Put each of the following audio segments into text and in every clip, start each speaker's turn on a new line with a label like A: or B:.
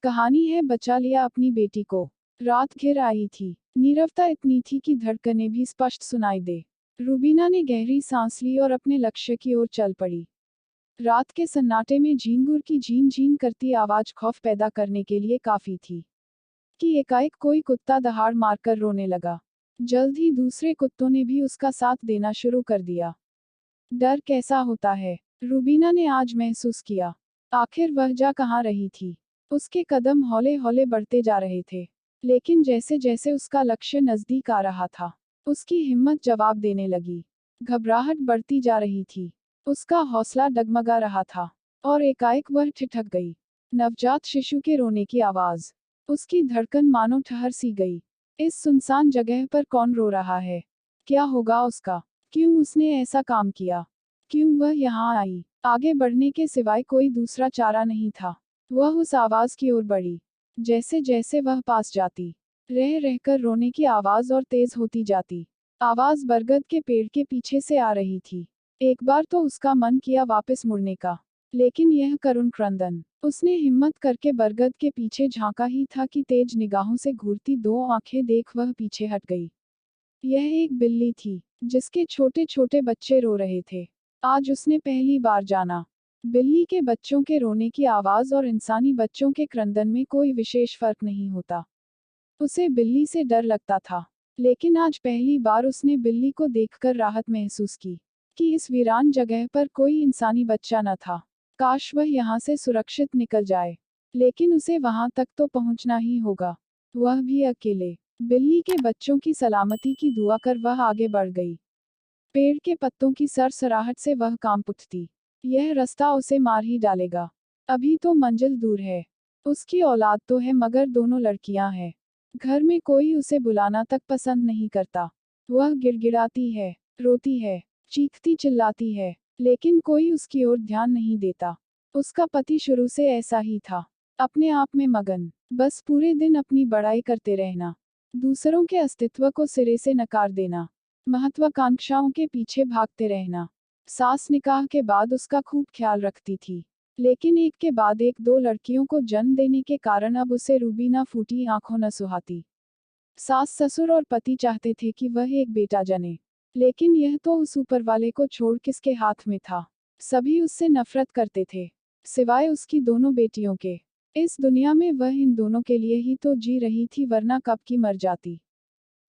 A: कहानी है बचा लिया अपनी बेटी को। रात घिर आई थी। नीरवता इतनी थी कि धड़कनें भी स्पष्ट सुनाई दे। रूबीना ने गहरी सांस ली और अपने लक्ष्य की ओर चल पड़ी। रात के सन्नाटे में झींगुर की झीन झीन करती आवाज खौफ पैदा करने के लिए काफी थी कि एकाएक कोई कुत्ता दहाड़ मारकर रोने लगा। जल्द ही दूसरे कुत्तों ने भी उसका साथ देना शुरू कर दिया। डर कैसा होता है, रूबीना ने आज महसूस किया। आखिर वह जा कहाँ रही थी। उसके कदम हौले हौले बढ़ते जा रहे थे, लेकिन जैसे जैसे उसका लक्ष्य नजदीक आ रहा था, उसकी हिम्मत जवाब देने लगी। घबराहट बढ़ती जा रही थी। उसका हौसला डगमगा रहा था, और एकाएक वह ठिठक गई। नवजात शिशु के रोने की आवाज। उसकी धड़कन मानो ठहर सी गई। इस सुनसान जगह पर कौन रो रहा है? क्या होगा उसका? क्यों उसने ऐसा काम किया? क्यों वह यहाँ आई? आगे बढ़ने के सिवाय कोई दूसरा चारा नहीं था। वह उस आवाज की ओर बढ़ी। जैसे जैसे वह पास जाती, रह रहकर रोने की आवाज और तेज होती जाती। आवाज बरगद के पेड़ के पीछे से आ रही थी। एक बार तो उसका मन किया वापस मुड़ने का, लेकिन यह करुण क्रंदन। उसने हिम्मत करके बरगद के पीछे झांका ही था कि तेज निगाहों से घूरती दो आंखें देख वह पीछे हट गई। यह एक बिल्ली थी, जिसके छोटे छोटे बच्चे रो रहे थे। आज उसने पहली बार जाना, बिल्ली के बच्चों के रोने की आवाज और इंसानी बच्चों के क्रंदन में कोई विशेष फर्क नहीं होता। उसे बिल्ली से डर लगता था, लेकिन आज पहली बार उसने बिल्ली को देखकर राहत महसूस की कि इस वीरान जगह पर कोई इंसानी बच्चा न था। काश वह यहाँ से सुरक्षित निकल जाए, लेकिन उसे वहां तक तो पहुंचना ही होगा, वह भी अकेले। बिल्ली के बच्चों की सलामती की दुआ कर वह आगे बढ़ गई। पेड़ के पत्तों की सरसराहट से वह कांप उठती। यह रास्ता उसे मार ही डालेगा। अभी तो मंजिल दूर है। उसकी औलाद तो है, मगर दोनों लड़कियां हैं। घर में कोई उसे बुलाना तक पसंद नहीं करता। वह गिड़गिड़ाती है, रोती है, चीखती चिल्लाती है, लेकिन कोई उसकी ओर ध्यान नहीं देता। उसका पति शुरू से ऐसा ही था, अपने आप में मगन, बस पूरे दिन अपनी बड़ाई करते रहना, दूसरों के अस्तित्व को सिरे से नकार देना, महत्वाकांक्षाओं के पीछे भागते रहना। सास निकाह के बाद उसका खूब ख्याल रखती थी, लेकिन एक के बाद एक दो लड़कियों को जन्म देने के कारण अब उसे रूबीना फूटी आंखों न सुहाती। सास ससुर और पति चाहते थे कि वह एक बेटा जने, लेकिन यह तो उस ऊपर वाले को छोड़ किसके हाथ में था। सभी उससे नफरत करते थे, सिवाय उसकी दोनों बेटियों के। इस दुनिया में वह इन दोनों के लिए ही तो जी रही थी, वरना कब की मर जाती।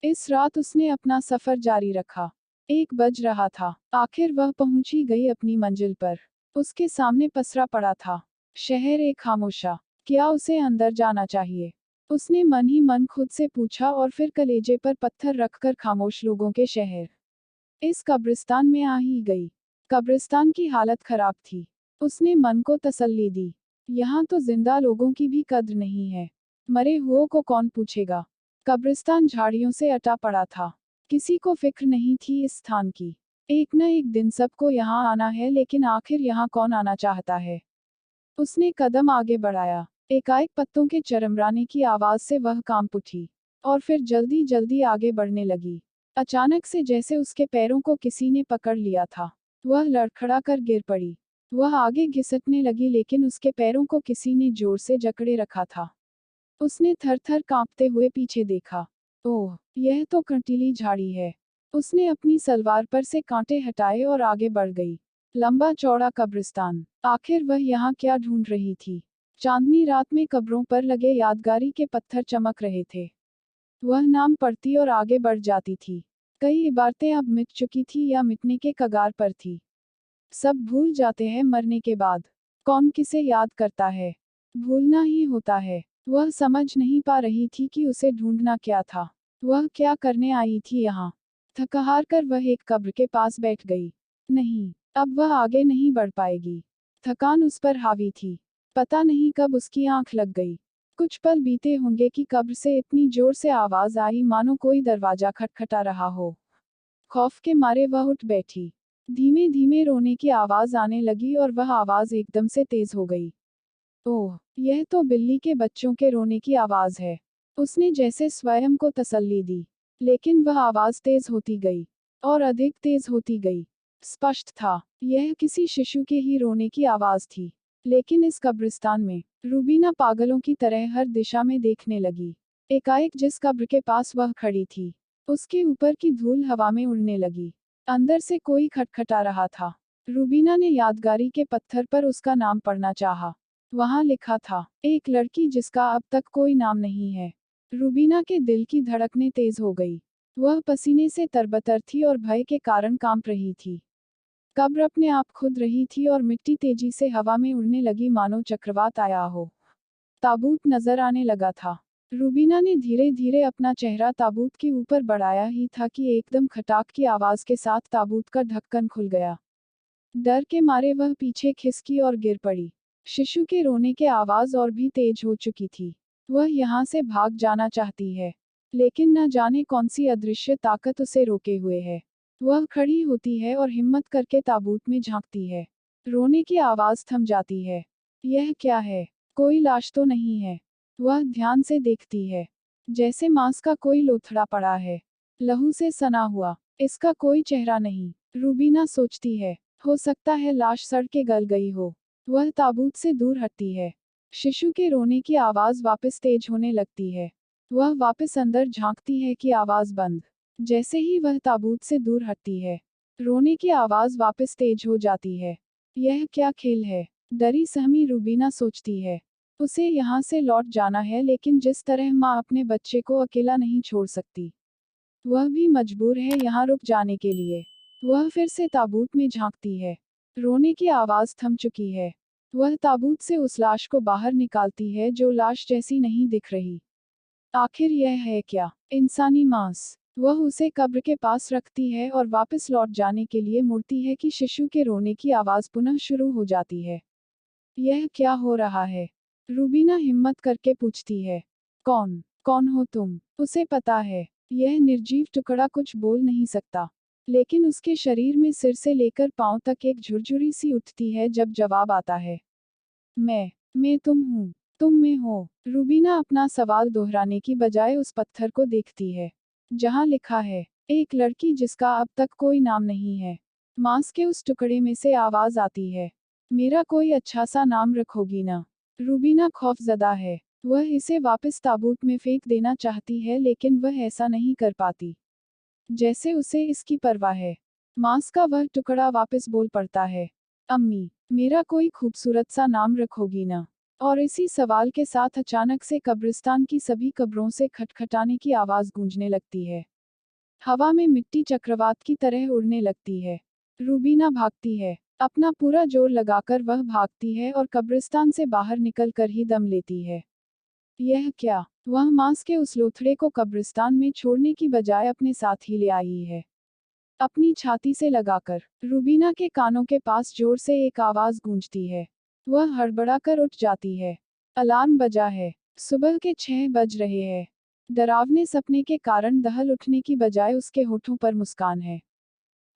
A: इस रात उसने अपना सफर जारी रखा। 1 बज रहा था। आखिर वह पहुंच ही गई अपनी मंजिल पर। उसके सामने पसरा पड़ा था शहर एक खामोशा। क्या उसे अंदर जाना चाहिए? उसने मन ही मन खुद से पूछा, और फिर कलेजे पर पत्थर रखकर खामोश लोगों के शहर, इस कब्रिस्तान में आ ही गई। कब्रिस्तान की हालत खराब थी। उसने मन को तसल्ली दी, यहाँ तो जिंदा लोगों की भी कद्र नहीं है, मरे हुओं को कौन पूछेगा। कब्रिस्तान झाड़ियों से अटा पड़ा था। किसी को फिक्र नहीं थी इस स्थान की। एक न एक दिन सबको यहाँ आना है, लेकिन आखिर यहाँ कौन आना चाहता है? उसने कदम आगे बढ़ाया। एकाएक पत्तों के चरमराने की आवाज से वह कांप उठी, और फिर जल्दी जल्दी आगे बढ़ने लगी। अचानक से जैसे उसके पैरों को किसी ने पकड़ लिया था, वह लड़खड़ा कर गिर पड़ी। वह आगे घिसटने लगी, लेकिन उसके पैरों को किसी ने जोर से जकड़े रखा था। उसने थर थर कांपते हुए पीछे देखा। ओह, यह तो कंटीली झाड़ी है। उसने अपनी सलवार पर से कांटे हटाए और आगे बढ़ गई। लंबा चौड़ा कब्रिस्तान। आखिर वह यहाँ क्या ढूंढ रही थी? चांदनी रात में कब्रों पर लगे यादगारी के पत्थर चमक रहे थे। वह नाम पढ़ती और आगे बढ़ जाती थी। कई इबारतें अब मिट चुकी थी या मिटने के कगार पर थी। सब भूल जाते हैं मरने के बाद। कौन किसे याद करता है? भूलना ही होता है। वह समझ नहीं पा रही थी कि उसे ढूंढना क्या था। वह क्या करने आई थी यहाँ? थक-हार कर वह एक कब्र के पास बैठ गई। नहीं, अब वह आगे नहीं बढ़ पाएगी। थकान उस पर हावी थी। पता नहीं कब उसकी आंख लग गई। कुछ पल बीते होंगे कि कब्र से इतनी जोर से आवाज आई मानो कोई दरवाजा खटखटा रहा हो। खौफ के मारे वह उठ बैठी। धीमे धीमे रोने की आवाज आने लगी, और वह आवाज एकदम से तेज हो गई। ओह, यह तो बिल्ली के बच्चों के रोने की आवाज है। उसने जैसे स्वयं को तसल्ली दी, लेकिन वह आवाज तेज होती गई, और अधिक तेज होती गई। स्पष्ट था, यह किसी शिशु के ही रोने की आवाज थी। लेकिन इस कब्रिस्तान में रूबीना पागलों की तरह हर दिशा में देखने लगी। एकाएक जिस कब्र के पास वह खड़ी थी, उसके ऊपर की धूल हवा में उड़ने लगी। अंदर से कोई खटखटा रहा था। रूबीना ने यादगारी के पत्थर पर उसका नाम पढ़ना चाहा। वहां लिखा था, एक लड़की जिसका अब तक कोई नाम नहीं है। रूबीना के दिल की धड़कनें तेज हो गई। वह पसीने से तरबतर थी और भय के कारण कांप रही थी। कब्र अपने आप खुद रही थी और मिट्टी तेजी से हवा में उड़ने लगी मानो चक्रवात आया हो। ताबूत नजर आने लगा था। रूबीना ने धीरे धीरे अपना चेहरा ताबूत के ऊपर बढ़ाया ही था कि एकदम खटाक की आवाज के साथ ताबूत का ढक्कन खुल गया। डर के मारे वह पीछे खिसकी और गिर पड़ी। शिशु के रोने की आवाज और भी तेज हो चुकी थी। वह यहाँ से भाग जाना चाहती है, लेकिन न जाने कौन सी अदृश्य ताकत उसे रोके हुए है। वह खड़ी होती है और हिम्मत करके ताबूत में झांकती है। रोने की आवाज थम जाती है। यह क्या है? कोई लाश तो नहीं है। वह ध्यान से देखती है। जैसे मांस का कोई लोथड़ा पड़ा है, लहू से सना हुआ। इसका कोई चेहरा नहीं। रूबीना सोचती है, हो सकता है लाश सड़ के गल गई हो। वह ताबूत से दूर हटती है। शिशु के रोने की आवाज वापस तेज होने लगती है। वह वापस अंदर झांकती है कि आवाज बंद। जैसे ही वह ताबूत से दूर हटती है, रोने की आवाज वापस तेज हो जाती है। यह क्या खेल है? डरी सहमी रूबीना सोचती है। उसे यहाँ से लौट जाना है, लेकिन जिस तरह माँ अपने बच्चे को अकेला नहीं छोड़ सकती, वह भी मजबूर है यहाँ रुक जाने के लिए। वह फिर से ताबूत में झांकती है। रोने की आवाज थम चुकी है। वह ताबूत से उस लाश को बाहर निकालती है जो लाश जैसी नहीं दिख रही। आखिर यह है क्या? इंसानी मांस। वह उसे कब्र के पास रखती है और वापस लौट जाने के लिए मुड़ती है कि शिशु के रोने की आवाज पुनः शुरू हो जाती है। यह क्या हो रहा है? रूबीना हिम्मत करके पूछती है। कौन? कौन हो तुम? उसे पता है, यह निर्जीव टुकड़ा कुछ बोल नहीं सकता, लेकिन उसके शरीर में सिर से लेकर पांव तक एक झुरझुरी सी उठती है जब जवाब आता है। मैं तुम हूँ। तुम में हो। रूबीना अपना सवाल दोहराने की बजाय उस पत्थर को देखती है, जहाँ लिखा है, एक लड़की जिसका अब तक कोई नाम नहीं है। मांस के उस टुकड़े में से आवाज आती है, मेरा कोई अच्छा सा नाम रखोगी ना? रूबीना खौफजदा है। वह इसे वापस ताबूत में फेंक देना चाहती है, लेकिन वह ऐसा नहीं कर पाती। जैसे उसे इसकी परवाह है। मांस का वह टुकड़ा वापस बोल पड़ता है, अम्मी, मेरा कोई खूबसूरत सा नाम रखोगी ना? और इसी सवाल के साथ अचानक से कब्रिस्तान की सभी कब्रों से खटखटाने की आवाज गूंजने लगती है। हवा में मिट्टी चक्रवात की तरह उड़ने लगती है। रूबीना भागती है। अपना पूरा जोर लगाकर वह भागती है और कब्रिस्तान से बाहर निकल कर ही दम लेती है। यह क्या? वह मांस के उस लोथड़े को कब्रिस्तान में छोड़ने की बजाय अपने साथ ही ले आई है। अपनी छाती से लगाकर रूबीना के कानों के पास जोर से एक आवाज गूंजती है। वह हड़बड़ाकर उठ जाती है। अलार्म बजा है। सुबह के 6 बज रहे हैं। डरावने सपने के कारण दहल उठने की बजाय उसके होठों पर मुस्कान है।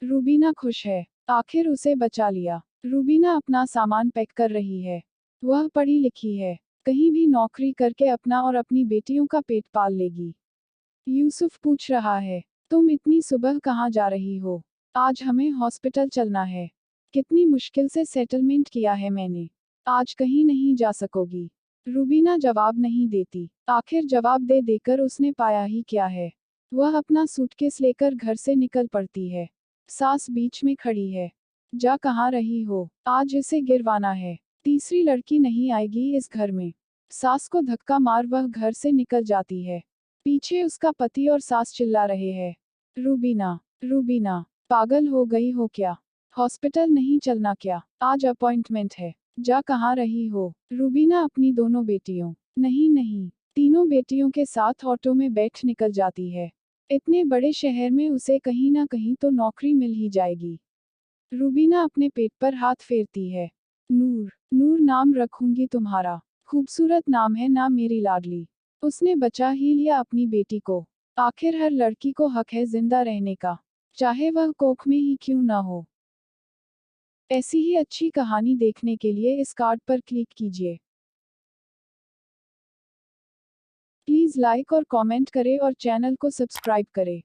A: रूबीना खुश है। आखिर उसे बचा लिया। रूबीना अपना सामान पैक कर रही है। वह पढ़ी लिखी है, कहीं भी नौकरी करके अपना और अपनी बेटियों का पेट पाल लेगी। यूसुफ पूछ रहा है, तुम इतनी सुबह कहाँ जा रही हो? आज हमें हॉस्पिटल चलना है। कितनी मुश्किल से सेटलमेंट किया है मैंने। आज कहीं नहीं जा सकोगी। रूबीना जवाब नहीं देती। आखिर जवाब दे देकर उसने पाया ही क्या है। वह अपना सूटकेस लेकर घर से निकल पड़ती है। सास बीच में खड़ी है। जा कहाँ रही हो? आज इसे गिरवाना है। तीसरी लड़की नहीं आएगी इस घर में। सास को धक्का मार वह घर से निकल जाती है। पीछे उसका पति और सास चिल्ला रहे हैं, रूबीना, रूबीना, पागल हो गई हो क्या? हॉस्पिटल नहीं चलना क्या? आज अपॉइंटमेंट है। जा कहाँ रही हो? रूबीना अपनी दोनों बेटियों, नहीं, तीनों बेटियों के साथ ऑटो में बैठ निकल जाती है। इतने बड़े शहर में उसे कहीं ना कहीं तो नौकरी मिल ही जाएगी। रूबीना अपने पेट पर हाथ फेरती है। नूर, नूर नाम रखूंगी तुम्हारा। खूबसूरत नाम है ना मेरी लाडली। उसने बचा ही लिया अपनी बेटी को। आखिर हर लड़की को हक है जिंदा रहने का, चाहे वह कोख में ही क्यों ना हो। ऐसी ही अच्छी कहानी देखने के लिए इस कार्ड पर क्लिक कीजिए। प्लीज लाइक और कमेंट करें और चैनल को सब्सक्राइब करें।